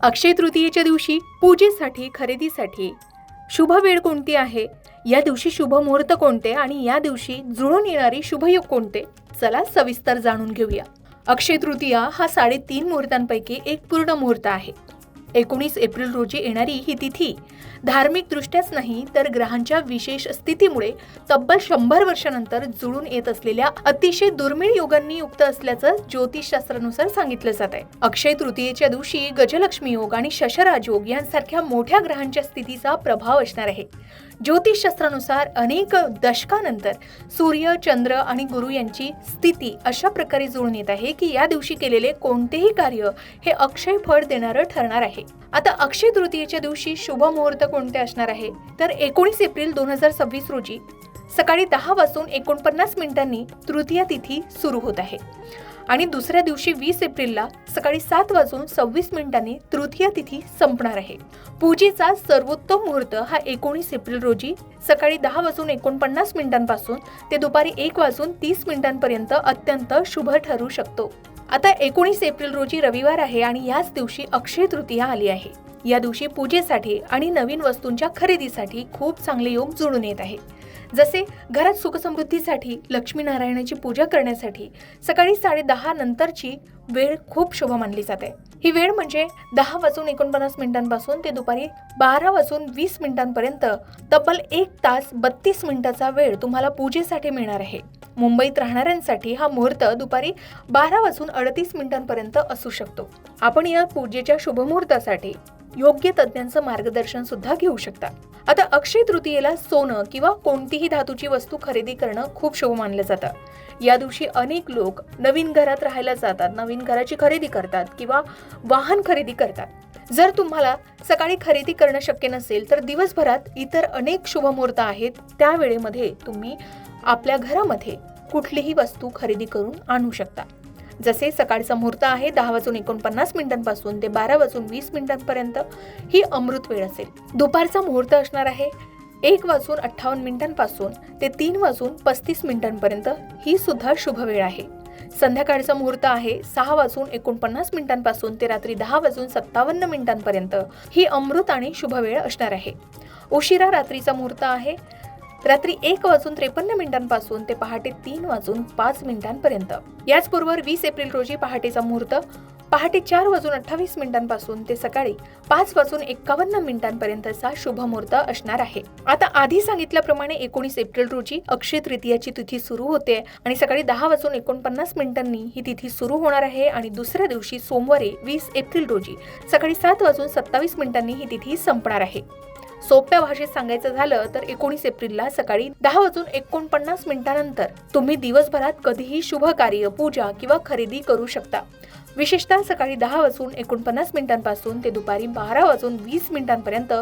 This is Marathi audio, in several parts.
अक्षय तृतीयेच्या दिवशी पूजेसाठी खरेदीसाठी शुभ वेळ कोणती आहे, या दिवशी शुभ मुहूर्त कोणते आणि या दिवशी जुळून येणारे शुभयोग कोणते, चला सविस्तर जाणून घेऊया. अक्षय तृतीया हा 3.5 मुहूर्तांपैकी एक पूर्ण मुहूर्त आहे. 19 एप्रिल रोजी येणारी ही तिथी धार्मिक दृष्ट्याच नाही तर ग्रहांच्या विशेष स्थितीमुळे तब्बल 100 वर्षानंतर जुळून येत असलेल्या अतिशय दुर्मिळ योगांनी युक्त असल्याचं ज्योतिषशास्त्रानुसार सांगितलं जात आहे. अक्षय तृतीयेच्या दिवशी गजलक्ष्मी योग आणि शशराज योग यांसारख्या मोठ्या ग्रहांच्या स्थितीचा प्रभाव असणार आहे. ज्योतिषशास्त्रानुसार अनेक दशकानंतर सूर्य, चंद्र आणि गुरु यांची स्थिती अशा प्रकारे जुळून येत आहे की या दिवशी केलेले कोणतेही कार्य हे अक्षय फळ देणारं ठरणार आहे. आता अक्षय तृतीयेच्या दिवशी शुभ मुहूर्त कोणते असणार आहे तर 19 एप्रिल 2026 रोजी सकाळी 10:49 तृतीया तिथी सुरू होत आहे आणि दुसऱ्या दिवशी 20 एप्रिलला सकाळी 7:26 तृतीया तिथी संपणार आहे. पूजेचा सर्वोत्तम मुहूर्त हा 19 एप्रिल रोजी सकाळी 10:49 पासून ते दुपारी 1:30 पर्यंत अत्यंत शुभ ठरू शकतो. आता 19 एप्रिल रोजी रविवार आहे आणि याच दिवशी अक्षय तृतीया आली आहे. या दिवशी पूजेसाठी आणि नवीन वस्तूंच्या खरेदीसाठी खूप चांगले योग जुळून येत आहे. जसे घरात सुखसमृद्धीसाठी, लक्ष्मीनारायणाची पूजा करण्यासाठी सकाळी 10:30 नंतरची वेळ खूप शुभ मानली जाते. ही वेळ म्हणजे 10:49 पासून ते दुपारी 12:20 पर्यंत तब्बल 1 तास 32 मिनिटाचा वेळ तुम्हाला पूजेसाठी मिळणार आहे. मुंबईत राहणाऱ्यांसाठी हा मुहूर्त दुपारी 12:38 पर्यंत असू शकतो. आपण या पूजेच्या शुभ मुहूर्तासाठी योग्य तज्ञांचं मार्गदर्शन सुद्धा घेऊ शकता. आता अक्षय तृतीयेला सोनं किंवा कोणतीही धातूची वस्तू खरेदी करणं खूप शुभ मानलं जातं. या दिवशी अनेक लोक नवीन घरात राहायला जातात, नवीन घराची खरेदी करतात किंवा वाहन खरेदी करतात. जर तुम्हाला सकाळी खरेदी करणं शक्य नसेल तर दिवसभरात इतर अनेक शुभ मुहूर्त आहेत. त्या वेळेमध्ये तुम्ही आपल्या घरामध्ये कुठलीही वस्तू खरेदी करून आणू शकता. जसे सकाळचा मुहूर्त आहे 10:49 पासून ते 12:20 पर्यंत ही अमृत वेळ असेल. दुपारचा मुहूर्त असणार आहे 1:58 पासून ते 3:35 पर्यंत, ही सुद्धा शुभ वेळ आहे. संध्याकाळचा मुहूर्त आहे 6:49 पासून ते रात्री 10:57 पर्यंत, ही अमृत आणि शुभ वेळ असणार आहे. उशिरा रात्रीचा मुहूर्त आहे रात्री 1:53 पासून ते पहाटे 3:05 पर्यंत. याचबरोबर 20 एप्रिल रोजी पहाटेचा मुहूर्त पहाटे 4:28 पासून ते सकाळी 5:51 पर्यंतचा शुभ मुहूर्त असणार आहे. आता आधी सांगितल्याप्रमाणे 19 एप्रिल रोजी अक्षय तृतीयाची तिथी सुरू होते आणि सकाळी 10:49 ही तिथी सुरू होणार आहे आणि दुसऱ्या दिवशी सोमवारी 20 एप्रिल रोजी सकाळी 7:27 ही तिथी संपणार आहे. सोप्या भाषेत सांगायचं झालं तर 19 एप्रिलला सकाळी 10:49 नंतर तुम्ही दिवसभरात कधीही शुभ कार्य, पूजा किंवा खरेदी करू शकता. विशेषतः सकाळी 10:49 पासून ते दुपारी 12:20 पर्यंत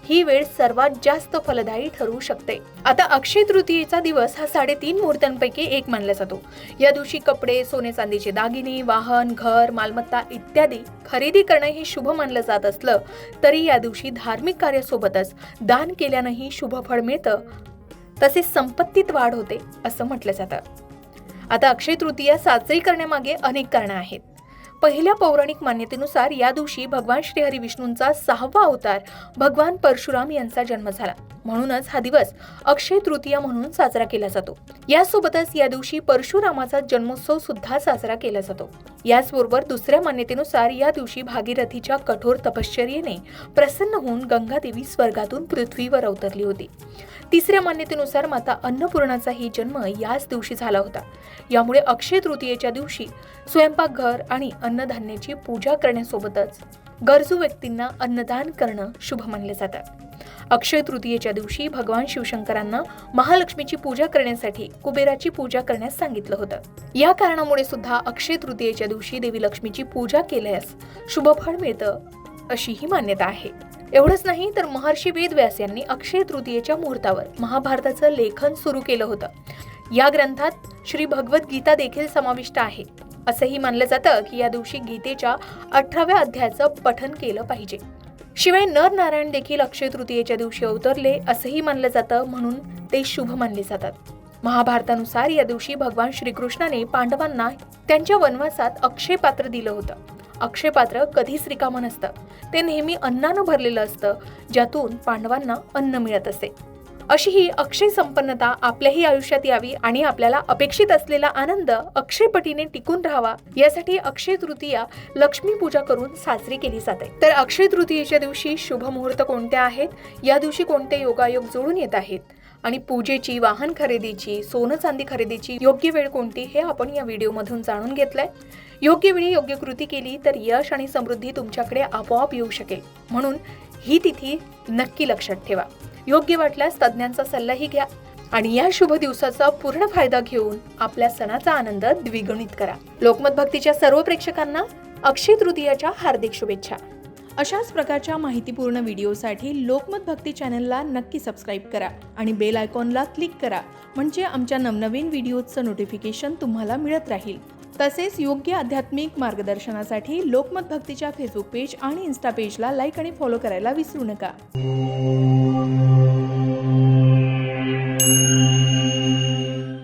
ही वेळ सर्वात जास्त फलदायी ठरू शकते. आता अक्षय तृतीयेचा दिवस हा 3.5 मुहूर्तांपैकी एक मानला जातो. या दिवशी कपडे, सोने चांदीचे दागिने, वाहन, घर, मालमत्ता इत्यादी खरेदी करणं हे शुभ मानलं जात असलं तरी या दिवशी धार्मिक कार्यासोबतच दान केल्यानंही शुभ फळ मिळतं, तसेच संपत्तीत वाढ होते असं म्हटलं जातं. आता अक्षय तृतीया साजरी करण्यामागे अनेक कारणं आहेत. पहिल्या पौराणिक मान्यतेनुसार या दिवशी भगवान श्रीहरी विष्णूंचा 6वा अवतार भगवान परशुराम यांचा जन्म झाला. म्हणूनच हा दिवस अक्षय तृतीया म्हणून साजरा केला जातो. यासोबतच या दिवशी परशुरामाचा जन्मोत्सव सुद्धा साजरा केला जातो. याचबरोबर दुसऱ्या मान्यतेनुसार या दिवशी भागीरथीच्या कठोर तपश्चर्येने प्रसन्न होऊन गंगादेवी स्वर्गातून पृथ्वीवर अवतरली होती. तिसऱ्या मान्यतेनुसार माता अन्नपूर्णाचाही जन्म याच दिवशी झाला होता. यामुळे अक्षय तृतीयेच्या दिवशी स्वयंपाकघर आणि अन्नधान्याची पूजा करण्यासोबतच गरजू व्यक्तींना अन्नदान करणं शुभ मानले जातं. अक्षय तृतीयेच्या दिवशी भगवान शिवशंकरांना महालक्ष्मीची पूजा करण्यासाठी कुबेराची पूजा करण्यास सांगितलं होतं. या कारणामुळे सुद्धा अक्षय तृतीयेच्या दिवशी देवी लक्ष्मीची पूजा केल्यास शुभ फळ मिळतं अशी ही मान्यता आहे. एवढंच नाही तर महर्षी वेदव्यास यांनी अक्षय तृतीयेच्या मुहूर्तावर महाभारताचं लेखन सुरू केलं होतं. या ग्रंथात श्री भगवद्गीता देखील समाविष्ट आहे. असंही मानलं जातं की या दिवशी गीतेच्या 18व्या अध्यायाचं पठण केलं पाहिजे. शिवाय नर नारायण देखील अक्षय तृतीयेच्या दिवशी अवतरले असंही मानलं जातं, म्हणून ते शुभ मानले जातात. महाभारतानुसार या दिवशी भगवान श्रीकृष्णाने पांडवांना त्यांच्या वनवासात अक्षय पात्र दिलं होतं. अक्षय पात्र कधीच रिकामं नसतं. ते नेहमी अन्नानं भरलेलं असतं, ज्यातून पांडवांना अन्न मिळत असे. अशी ही अक्षय संपन्नता आपल्याही आयुष्यात यावी आणि आपल्याला अपेक्षित असलेला आनंद अक्षयपटीने टिकून राहावा, यासाठी अक्षय तृतीया लक्ष्मी पूजा करून साजरी केली जाते. तर अक्षय तृतीयेच्या दिवशी शुभ मुहूर्त कोणते आहेत, या दिवशी कोणते योगायोग जोडून येत आहेत आणि पूजेची, वाहन खरेदीची, सोनं चांदी खरेदीची योग्य वेळ कोणती, हे आपण या व्हिडिओमधून जाणून घेतलंय. योग्य वेळी योग्य कृती केली तर यश आणि समृद्धी तुमच्याकडे आपोआप येऊ शकेल. म्हणून ही तिथी नक्की लक्षात ठेवा. योग्य वाटल्यास तज्ज्ञांचा सल्लाही घ्या आणि या शुभ दिवसाचा पूर्ण फायदा घेऊन आपल्या सणाचा आनंद द्विगुणित करा. लोकमत भक्तीच्या सर्व प्रेक्षकांना अक्षय तृतीयाच्या हार्दिक शुभेच्छा. अशाच प्रकारच्या माहितीपूर्ण व्हिडिओसाठी लोकमत भक्ती चॅनलला नक्की सबस्क्राईब करा आणि बेल आयकॉनला क्लिक करा, म्हणजे आमच्या नवनवीन व्हिडिओचं नोटिफिकेशन तुम्हाला मिळत राहील. तसेच योग्य आध्यात्मिक मार्गदर्शनासाठी लोकमत भक्तीच्या फेसबुक पेज आणि इन्स्टा पेजला लाईक आणि फॉलो करायला विसरू नका.